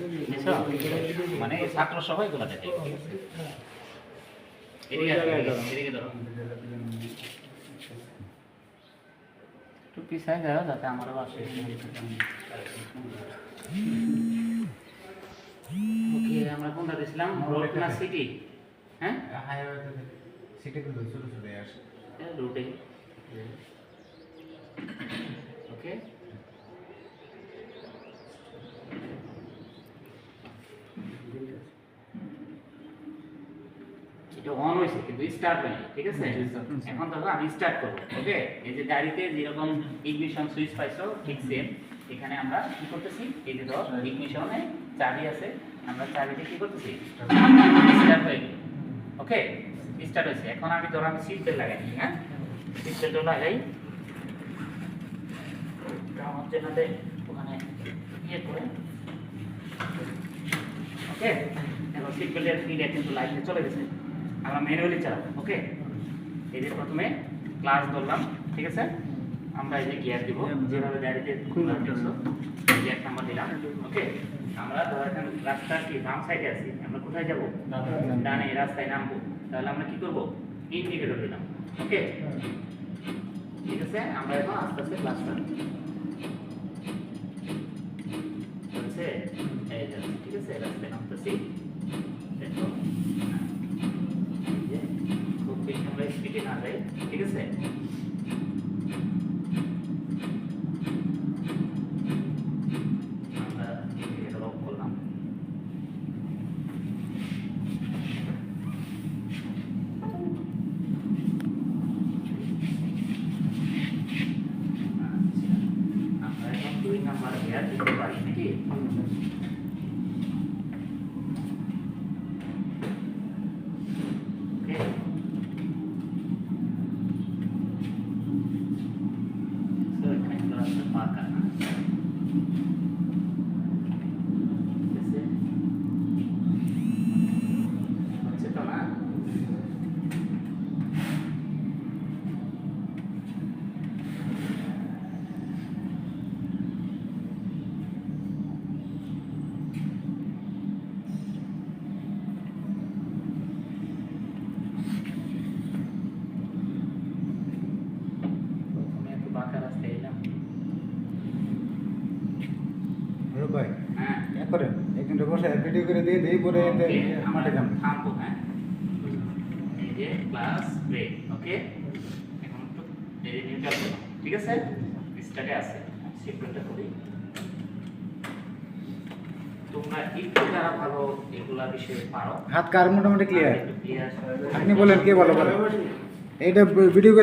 বুঝছো? মানে ছাত্র সহ এগুলো দেখে। এদিকে ধরো একটু পিছায় যাও যাতে আমারও আসে। ওকে, আমরা কোনটা দিছিলাম? রোড না সিটি? হ্যাঁ, সিটি গুলো ছোট ছোট আসে রুটে। ওকে, এটা অন হয়েছে কিন্তু স্টার্ট হয়নি, ঠিক আছে? এখন দেখো আমি স্টার্ট করব। ওকে, এই যে গাড়িতে যেরকম ইগনিশন সুইচ পাইছো ঠিক সেম এখানে আমরা কি করতেছি, এই যে ধর ইগনিশনে চাবি আছে, আমরা চাবিতে কি করতেছি, স্টার্ট হয়ে গেল। ওকে, স্টার্ট হয়েছে। এখন আমি ধর আমি সিট বেল্ট লাগাই, হ্যাঁ সিট বেল্ট লাগাই, আমার জেনাতে ওখানে ইয়ে করে। ওকে, এখন সিট বেল্টের ফিড কিন্তু লাইনে চলে গেছে, আমরা ম্যানুয়ালি চালাবো। ওকে, এই যে প্রথমে ক্লাস ধরলাম, ঠিক আছে? আমরা এই যে গিয়ার দিব, যেভাবে গাড়িতে দেখছো গিয়ার নাম্বার দিলাম। ওকে, আমরা ধর এখন রাস্তার কি বাম সাইডে আছি, আমরা কোথায় যাব? ডানে রাস্তায় নামবো। তাহলে আমরা কি করব? ইন্ডিকেটর দিলাম। ওকে, ঠিক আছে? আমরা এখন আস্তে আস্তে ক্লাসটা হচ্ছে এই যে, ঠিক আছে? রাস্তায় নামতেছি, দেখো খুব বেশি আমরা স্পিডে না যাই, ঠিক আছে? আমরা ইন্ডিকেটর অফ করলাম। আমরা এখন 2 নাম্বার গিয়ার দিতে পারি নাকি? ভাই হ্যাঁ, এক করেন একদিনটা বসে ভিডিও করে দিয়ে দিই পরে মাঠে যান। থামবো। হ্যাঁ, এই যে ক্লাস ব্রেক। ওকে, এখন একটু এই যে নিউট্রাল করলাম, ঠিক আছে? স্টার্টে আছে, সিকুয়েন্সটা করি। তোমরা একটু যারা ভালো এগুলা বিষয়ে পারো, হাত কার মোটামুটি ক্লিয়ার? একটু ক্লিয়ার। আপনি বলেন কে ভালো পারে এইটা ভিডিও